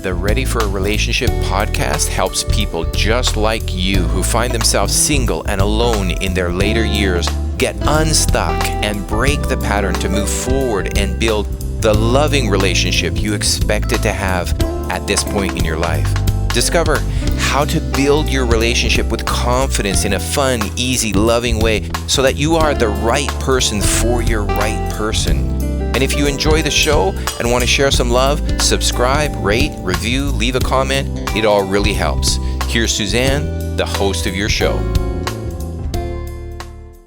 The Ready for a Relationship podcast helps people just like you who find themselves single and alone in their later years get unstuck and break the pattern to move forward and build the loving relationship you expected to have at this point in your life. Discover how to build your relationship with confidence in a fun, easy, loving way so that you are the right person for your right person. And if you enjoy the show and want to share some love, subscribe, rate, review, leave a comment. It all really helps. Here's Suzanne, the host of your show.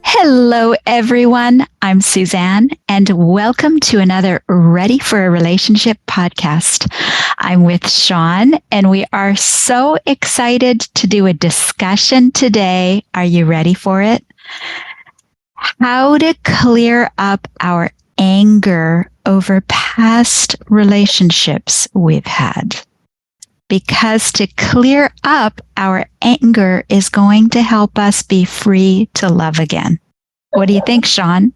Hello, everyone. I'm Suzanne, and welcome to another Ready for a Relationship podcast. I'm with Shawn, and we are so excited to do a discussion today. Are you ready for it? How to clear up our anger over past relationships we've had. Because to clear up our anger is going to help us be free to love again. What do you think, Shawn?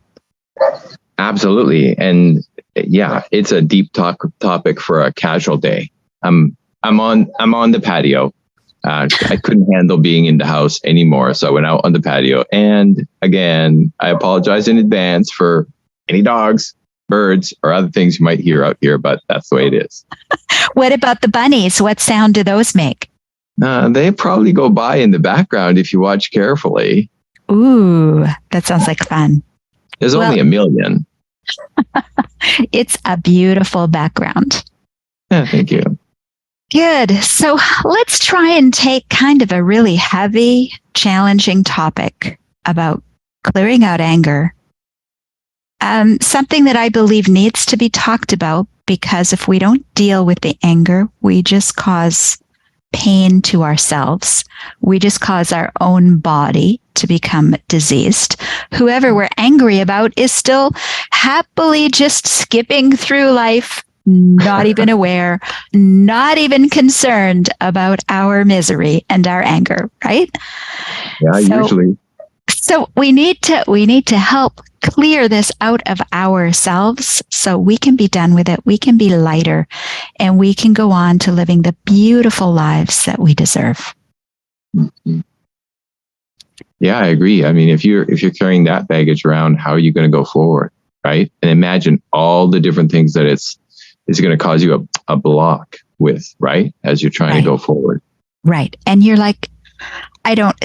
Absolutely. And yeah, it's a deep topic for a casual day. I'm on the patio. I couldn't handle being in the house anymore, so I went out on the patio. And again, I apologize in advance for any dogs, birds, or other things you might hear out here, but that's the way it is. What about the bunnies? What sound do those make? They probably go by in the background if you watch carefully. Ooh, that sounds like fun. There's only a million. It's a beautiful background. Yeah, thank you. Good. So let's try and take kind of a really heavy, challenging topic about clearing out anger. Something that I believe needs to be talked about, because if we don't deal with the anger, we just cause pain to ourselves. We just cause our own body to become diseased. Whoever we're angry about is still happily just skipping through life, not even aware, not even concerned about our misery and our anger, right? Yeah, usually. So we need to help clear this out of ourselves so we can be done with it. We can be lighter and we can go on to living the beautiful lives that we deserve. Mm-hmm. Yeah, I agree. I mean, if you're carrying that baggage around, how are you going to go forward, right? And imagine all the different things that it's going to cause you a block with, right? As you're trying to go forward. Right. And you're like,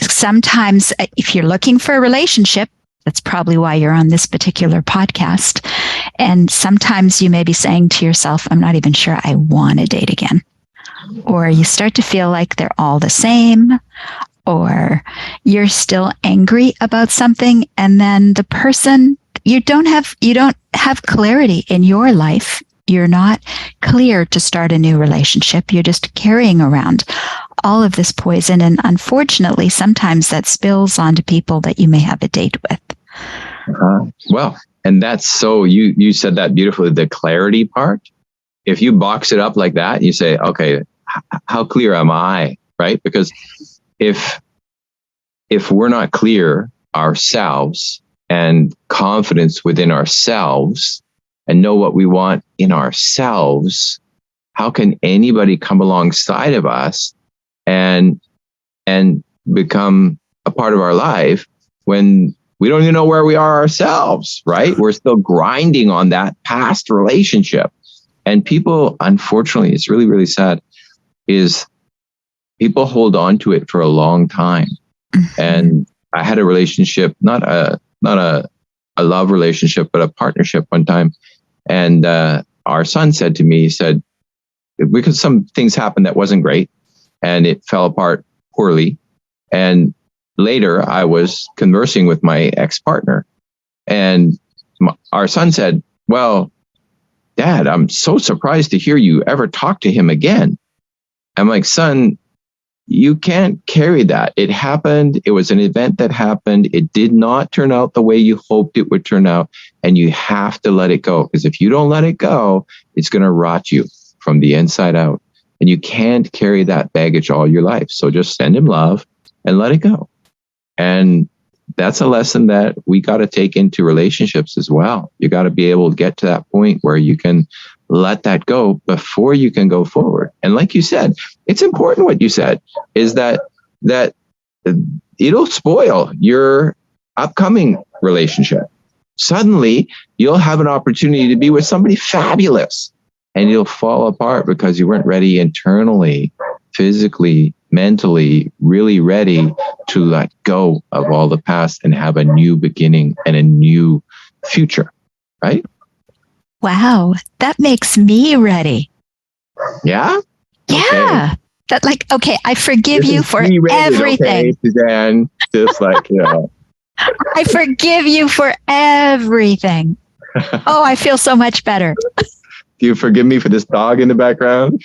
sometimes if you're looking for a relationship, that's probably why you're on this particular podcast. And sometimes you may be saying to yourself, I'm not even sure I want to date again. Or you start to feel like they're all the same, or you're still angry about something. And then the person, you don't have clarity in your life. You're not clear to start a new relationship. You're just carrying around all of this poison. And unfortunately, sometimes that spills onto people that you may have a date with. Well, and that's so you said that beautifully, the clarity part. If you box it up like that, you say, okay, how clear am I? Right? Because if we're not clear ourselves and confidence within ourselves and know what we want in ourselves, how can anybody come alongside of us and become a part of our life when we don't even know where we are ourselves, right? We're still grinding on that past relationship. And people, unfortunately, it's really, really sad, is people hold on to it for a long time. Mm-hmm. And I had a relationship, not a love relationship, but a partnership one time. And our son said to me, he said, because some things happened that wasn't great and it fell apart poorly. And later I was conversing with my ex-partner and our son said, well, Dad, I'm so surprised to hear you ever talk to him again. I'm like, son, you can't carry that. It happened. It was an event that happened. It did not turn out the way you hoped it would turn out. And you have to let it go. Because if you don't let it go, it's going to rot you from the inside out. And you can't carry that baggage all your life. So just send him love and let it go. And that's a lesson that we got to take into relationships as well. You got to be able to get to that point where you can let that go before you can go forward. And like you said, it's important what you said is that it'll spoil your upcoming relationship. Suddenly, you'll have an opportunity to be with somebody fabulous, and you'll fall apart because you weren't ready internally, physically, mentally, really ready to let go of all the past and have a new beginning and a new future, right? Wow, that makes me ready. Yeah? Yeah. Okay. That okay, I forgive This you is for G-rated, everything. okay, Suzanne? Just like, I forgive you for everything. Oh, I feel so much better. Do you forgive me for this dog in the background?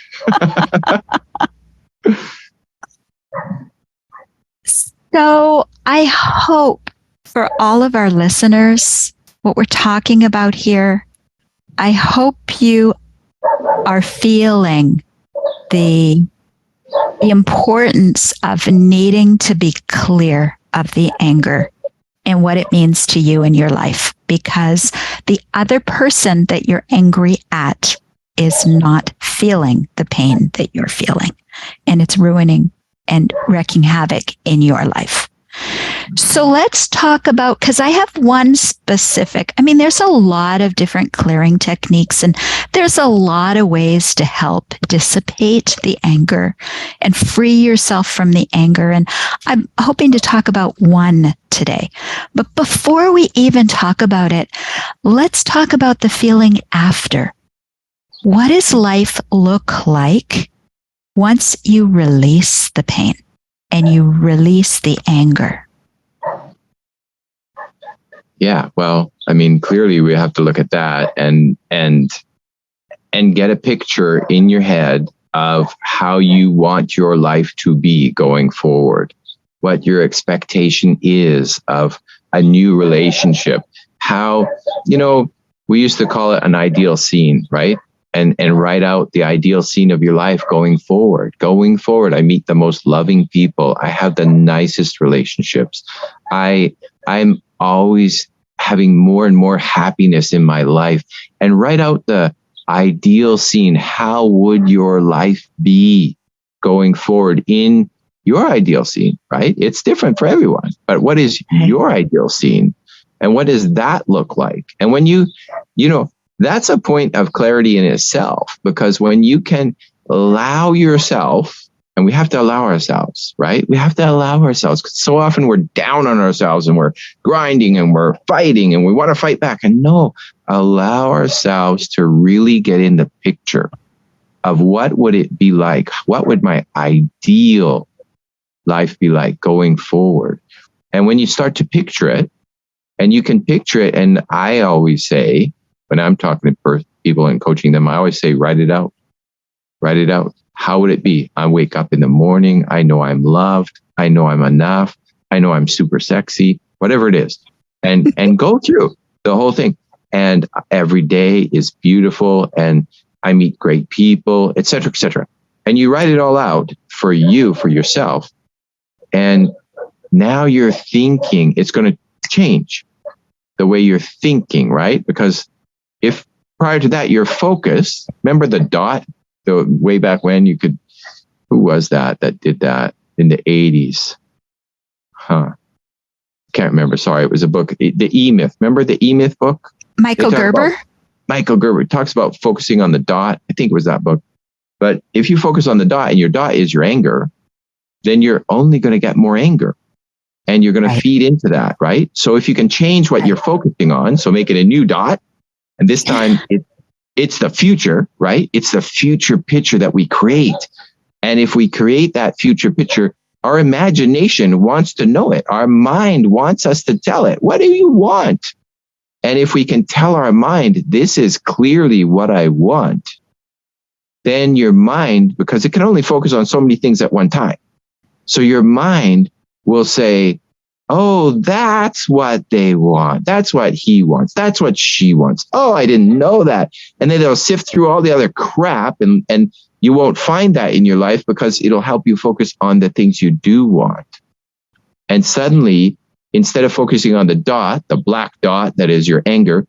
So I hope for all of our listeners, what we're talking about here, I hope you are feeling the importance of needing to be clear of the anger and what it means to you in your life, because the other person that you're angry at is not feeling the pain that you're feeling, and it's ruining and wreaking havoc in your life. So let's talk about, because I have one specific, there's a lot of different clearing techniques, and there's a lot of ways to help dissipate the anger and free yourself from the anger. And I'm hoping to talk about one today. But before we even talk about it, let's talk about the feeling after. What does life look like once you release the pain and you release the anger? Yeah, well, clearly we have to look at that and get a picture in your head of how you want your life to be going forward, what your expectation is of a new relationship, how, we used to call it an ideal scene, right? And write out the ideal scene of your life going forward. Going forward, I meet the most loving people. I have the nicest relationships. I'm always having more and more happiness in my life, and write out the ideal scene. How would your life be going forward in your ideal scene, right? It's different for everyone, but what is your ideal scene? And what does that look like? And when that's a point of clarity in itself, because when you can allow yourself, and we have to allow ourselves, right? We have to allow ourselves, because so often we're down on ourselves and we're grinding and we're fighting and we want to fight back. And no, allow ourselves to really get in the picture of what would it be like? What would my ideal life be like going forward? And when you start to picture it, and you can picture it, and I always say, when I'm talking to people and coaching them, I always say, write it out. Write it out. How would it be? I wake up in the morning. I know I'm loved. I know I'm enough. I know I'm super sexy, whatever it is. And go through the whole thing. And every day is beautiful. And I meet great people, et cetera, et cetera. And you write it all out for you, for yourself. And now you're thinking, it's going to change the way you're thinking, right? Because if prior to that, your focus, remember the dot, the way back when you could, who was that did that in the 80s? Can't remember. Sorry. It was a book, the E-Myth. Remember the E-Myth book? Michael Gerber? Michael Gerber talks about focusing on the dot. I think it was that book. But if you focus on the dot and your dot is your anger, then you're only going to get more anger. And you're going to feed into that, right? So if you can change what you're focusing on, so make it a new dot, and this time it's the future, right? It's the future picture that we create. And if we create that future picture, our imagination wants to know it. Our mind wants us to tell it. What do you want? And if we can tell our mind, this is clearly what I want, then your mind, because it can only focus on so many things at one time. So your mind will say, oh, that's what they want. That's what he wants. That's what she wants. Oh, I didn't know that. And then they'll sift through all the other crap, and you won't find that in your life, because it'll help you focus on the things you do want. And suddenly, instead of focusing on the dot, the black dot that is your anger,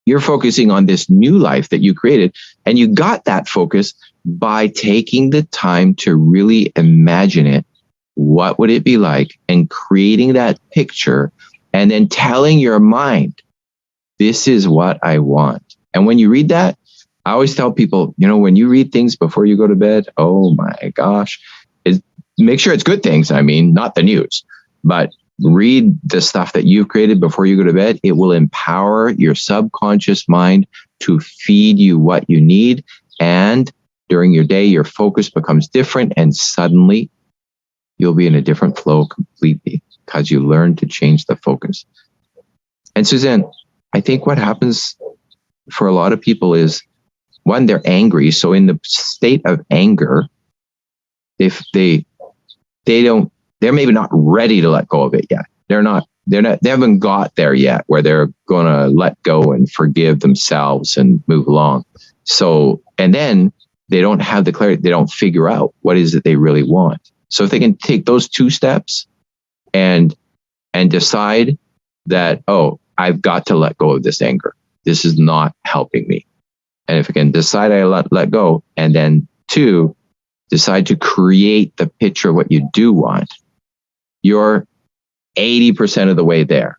you're focusing on this new life that you created. And you got that focus by taking the time to really imagine it. What would it be like? And creating that picture and then telling your mind, this is what I want. And when you read that, I always tell people, when you read things before you go to bed, oh my gosh, make sure it's good things. I mean, not the news, but read the stuff that you've created before you go to bed. It will empower your subconscious mind to feed you what you need. And during your day, your focus becomes different. And suddenly you'll be in a different flow completely because you learn to change the focus. And Suzanne, I think what happens for a lot of people is, one, they're angry. So in the state of anger, if they're maybe not ready to let go of it yet. They haven't got there yet where they're going to let go and forgive themselves and move along. So, and then they don't have the clarity. They don't figure out what is it they really want. So if they can take those 2 steps and decide that, oh, I've got to let go of this anger. This is not helping me. And if I can decide I let go, and then 2, decide to create the picture of what you do want, you're 80% of the way there.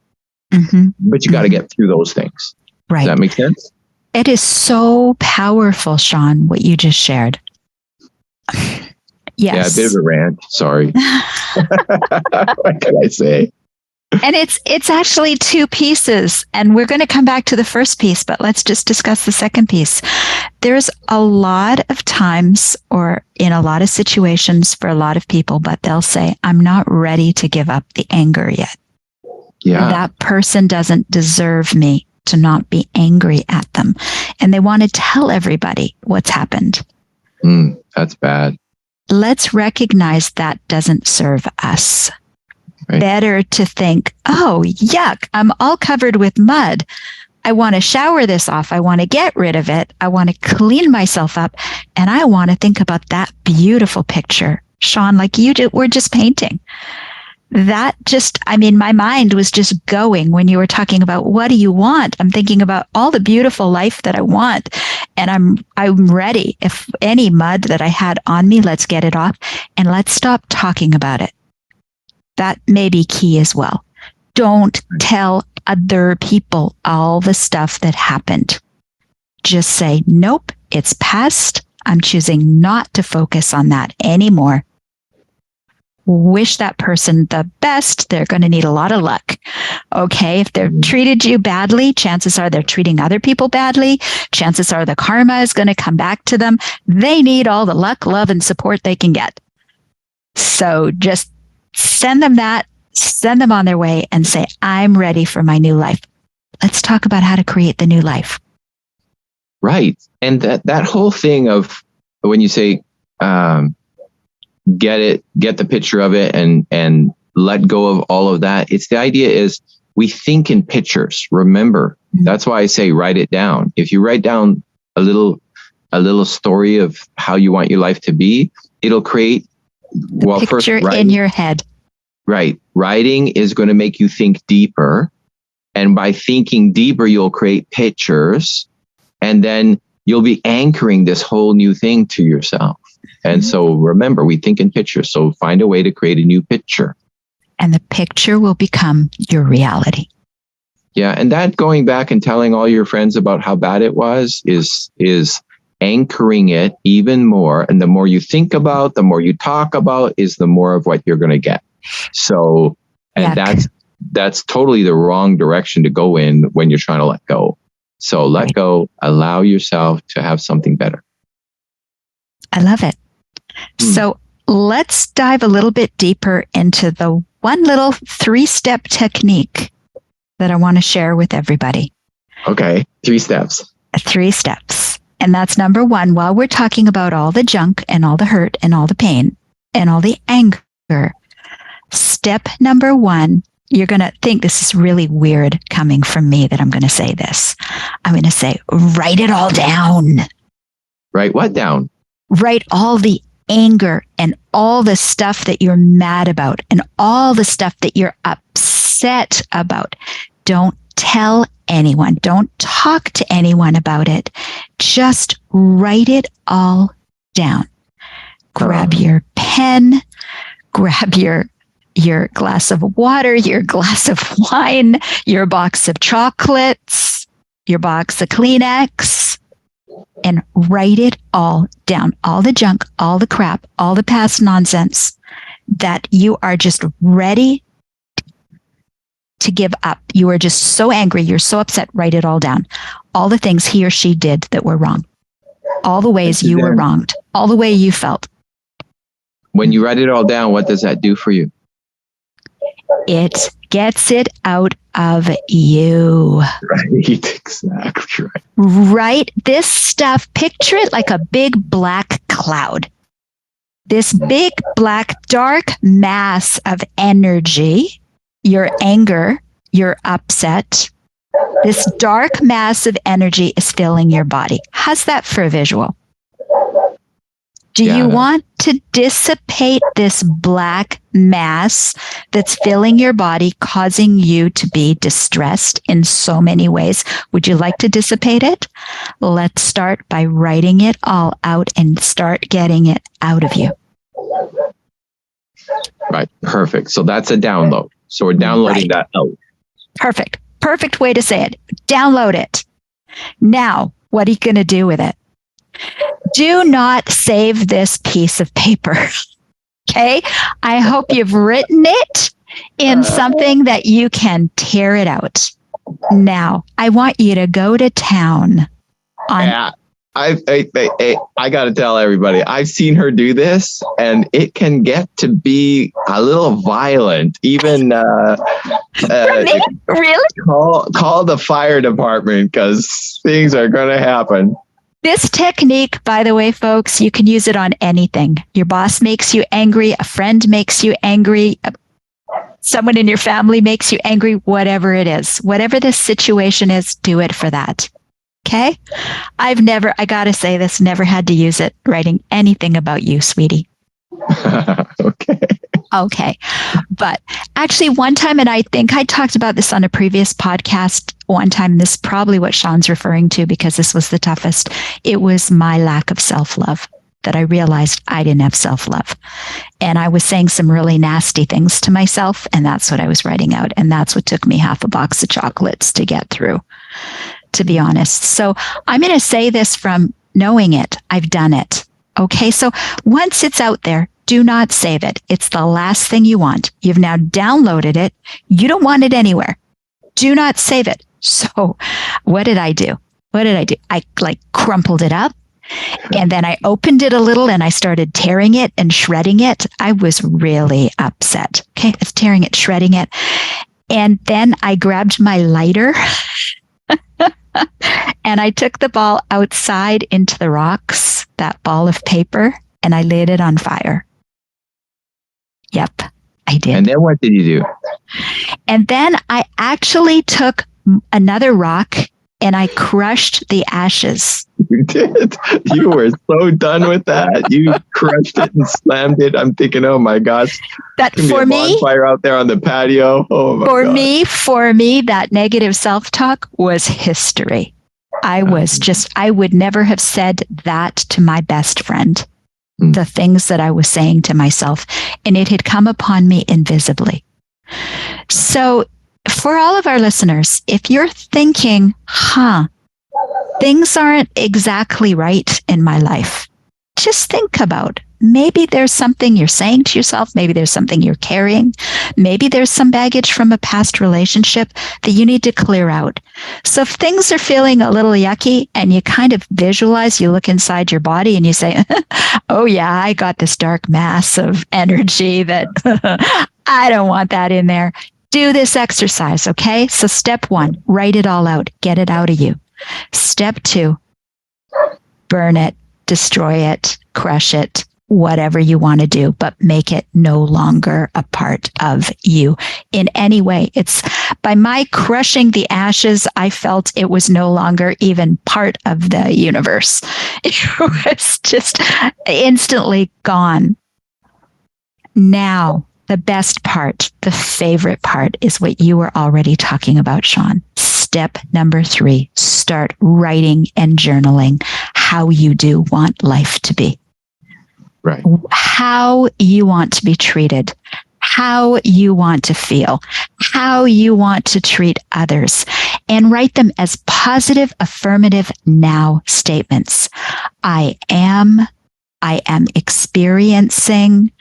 Mm-hmm. But you got to get through those things. Right. Does that make sense? It is so powerful, Shawn, what you just shared. Yes. Yeah, a bit of a rant. Sorry. What can I say? And it's actually 2 pieces, and we're going to come back to the first piece, but let's just discuss the second piece. There's a lot of times, or in a lot of situations for a lot of people, but they'll say, I'm not ready to give up the anger yet. Yeah. That person doesn't deserve me to not be angry at them. And they want to tell everybody what's happened. That's bad. Let's recognize that doesn't serve us. Right. Better to think, oh, yuck, I'm all covered with mud. I want to shower this off. I want to get rid of it. I want to clean myself up. And I want to think about that beautiful picture, Shawn, like you were just painting. That my mind was just going when you were talking about what do you want? I'm thinking about all the beautiful life that I want. And I'm ready. If any mud that I had on me, let's get it off and let's stop talking about it. That may be key as well. Don't tell other people all the stuff that happened. Just say, nope, it's past. I'm choosing not to focus on that anymore. Wish that person the best. They're going to need a lot of luck. Okay. If they've treated you badly, chances are they're treating other people badly. Chances are the karma is going to come back to them. They need all the luck, love, and support they can get. So just send them on their way and say, I'm ready for my new life. Let's talk about how to create the new life. Right. And that whole thing of when you say, get the picture of it and let go of all of that. It's the idea is we think in pictures. Remember, that's why I say, write it down. If you write down a little story of how you want your life to be, it'll create the picture in your head. Right. Writing is going to make you think deeper. And by thinking deeper, you'll create pictures. And then you'll be anchoring this whole new thing to yourself. And so remember, we think in pictures. So find a way to create a new picture. And the picture will become your reality. Yeah. And that going back and telling all your friends about how bad it was is anchoring it even more. And the more you think about, the more you talk about, is the more of what you're going to get. So, and that's totally the wrong direction to go in when you're trying to let go. So let go, allow yourself to have something better. I love it. So let's dive a little bit deeper into the one little 3-step technique that I want to share with everybody. Okay. 3 steps. 3 steps. And that's number 1. While we're talking about all the junk and all the hurt and all the pain and all the anger, step number 1, you're going to think this is really weird coming from me that I'm going to say this. I'm going to say, write it all down. Write what down? Write all the anger and all the stuff that you're mad about and all the stuff that you're upset about. Don't tell anyone. Don't talk to anyone about it. Just write it all down. Grab your pen, grab your glass of water, your glass of wine, your box of chocolates, your box of Kleenex, and write it all down. All the junk, all the crap, all the past nonsense that you are just ready to give up. You are just so angry. You're so upset. Write it all down. All the things he or she did that were wrong. All the ways you were wronged. All the way you felt. When you write it all down, what does that do for you? It gets it out of you. Right, exactly right. Right? This stuff, picture it like a big black cloud. This big black dark mass of energy, your anger, your upset, this dark mass of energy is filling your body. How's that for a visual? Do you want to dissipate this black mass that's filling your body, causing you to be distressed in so many ways? Would you like to dissipate it? Let's start by writing it all out and start getting it out of you. Right. Perfect. So that's a download. So we're downloading that out. Perfect. Perfect way to say it. Download it. Now, what are you going to do with it? Do not save this piece of paper. Okay? I hope you've written it in something that you can tear it out. Now, I want you to go to town on... I got to tell everybody, I've seen her do this, and it can get to be a little violent. Even really? Call the fire department, because things are going to happen. This technique, by the way, folks, you can use it on anything. Your boss makes you angry, a friend makes you angry, someone in your family makes you angry, whatever it is. Whatever the situation is, do it for that. Okay? I gotta say this, never had to use it writing anything about you, sweetie. Okay. But actually one time, and I think I talked about this on a previous podcast one time, this is probably what Shawn's referring to, because this was the toughest. It was my lack of self-love that I realized I didn't have self-love. And I was saying some really nasty things to myself, and that's what I was writing out. And that's what took me half a box of chocolates to get through, to be honest. So I'm going to say this from knowing it. I've done it. Okay. So once it's out there, do not save it. It's the last thing you want. You've now downloaded it. You don't want it anywhere. Do not save it. So what did I do? I crumpled it up, and then I opened it a little and I started tearing it and shredding it. I was really upset. Okay. I was tearing it, shredding it. And then I grabbed my lighter and I took the ball outside into the rocks, that ball of paper, and I lit it on fire. Yep, I did. And then what did you do? And then I actually took another rock and I crushed the ashes. You did. You were so done with that. You crushed it and slammed it. I'm thinking, oh my gosh. That for me, bonfire out there on the patio. Oh my God. For me, that negative self-talk was history. I would never have said that to my best friend. The things that I was saying to myself, and it had come upon me invisibly. So for all of our listeners, if you're thinking, things aren't exactly right in my life, just think about, maybe there's something you're saying to yourself. Maybe there's something you're carrying. Maybe there's some baggage from a past relationship that you need to clear out. So if things are feeling a little yucky and you kind of visualize, you look inside your body and you say, oh yeah, I got this dark mass of energy that I don't want that in there. Do this exercise. Okay. So step 1, write it all out, get it out of you. Step 2, burn it, destroy it, crush it, whatever you want to do, but make it no longer a part of you in any way. It's by my crushing the ashes, I felt it was no longer even part of the universe. It was just instantly gone. Now, the best part, the favorite part is what you were already talking about, Shawn. step number 3, start writing and journaling how you do want life to be. Right. How you want to be treated, how you want to feel, how you want to treat others, and write them as positive, affirmative now statements. I am experiencing.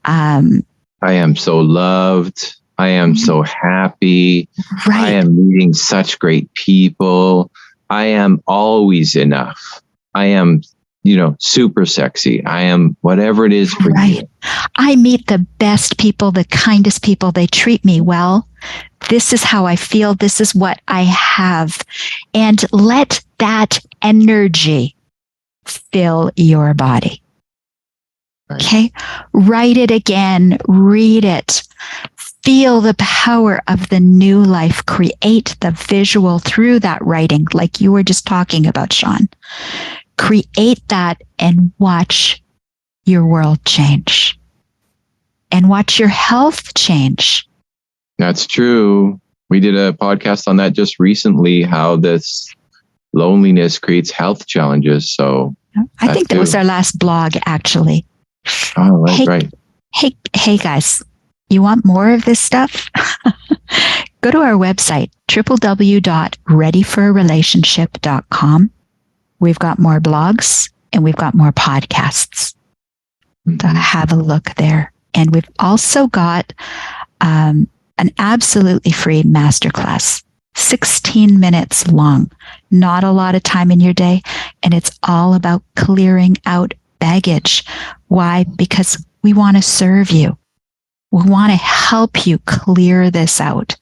I am so loved. I am so happy. Right. I am meeting such great people. I am always enough. I am, super sexy. I am whatever it is for you. I meet the best people, the kindest people. They treat me well. This is how I feel. This is what I have. And let that energy fill your body. Right. Okay. Write it again. Read it. Feel the power of the new life. Create the visual through that writing, like you were just talking about, Shawn. Create that and watch your world change. And watch your health change. That's true. We did a podcast on that just recently, how this loneliness creates health challenges. So I think that was our last blog, actually. Oh, right. Hey, guys, you want more of this stuff? Go to our website, www.readyforarelationship.com. We've got more blogs and we've got more podcasts. So have a look there. And we've also got an absolutely free masterclass, 16 minutes long, not a lot of time in your day. And it's all about clearing out baggage. Why? Because we want to serve you. We want to help you clear this out.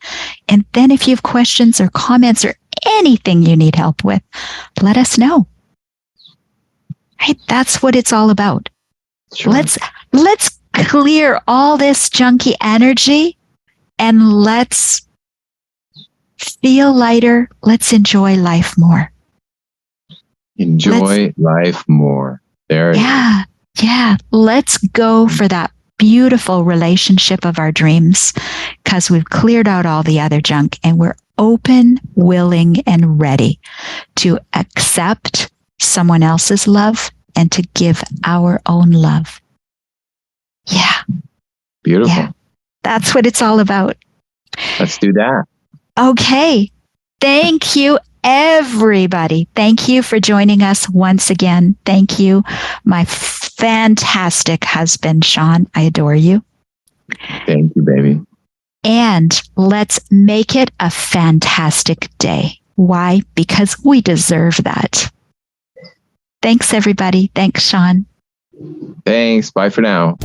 And then if you have questions or comments or anything you need help with, let us know. Right? That's what it's all about. Sure. Let's clear all this junky energy and let's feel lighter. Let's enjoy life more. Enjoy life more. There it is. Yeah. Let's go for that beautiful relationship of our dreams, because we've cleared out all the other junk and we're open, willing, and ready to accept someone else's love and to give our own love. Yeah. Beautiful. Yeah. That's what it's all about. Let's do that. Okay. Thank you, everybody. Thank you for joining us once again. Thank you, my fantastic husband, Shawn. I adore you. Thank you, baby. And let's make it a fantastic day. Why? Because we deserve that. Thanks, everybody. Thanks, Shawn. Thanks. Bye for now.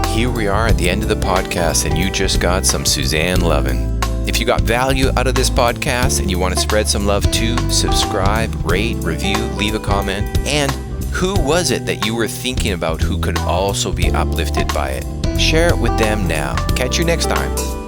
Here we are at the end of the podcast, and you just got some Suzanne lovin'. If you got value out of this podcast and you want to spread some love too, subscribe, rate, review, leave a comment. And who was it that you were thinking about who could also be uplifted by it? Share it with them now. Catch you next time.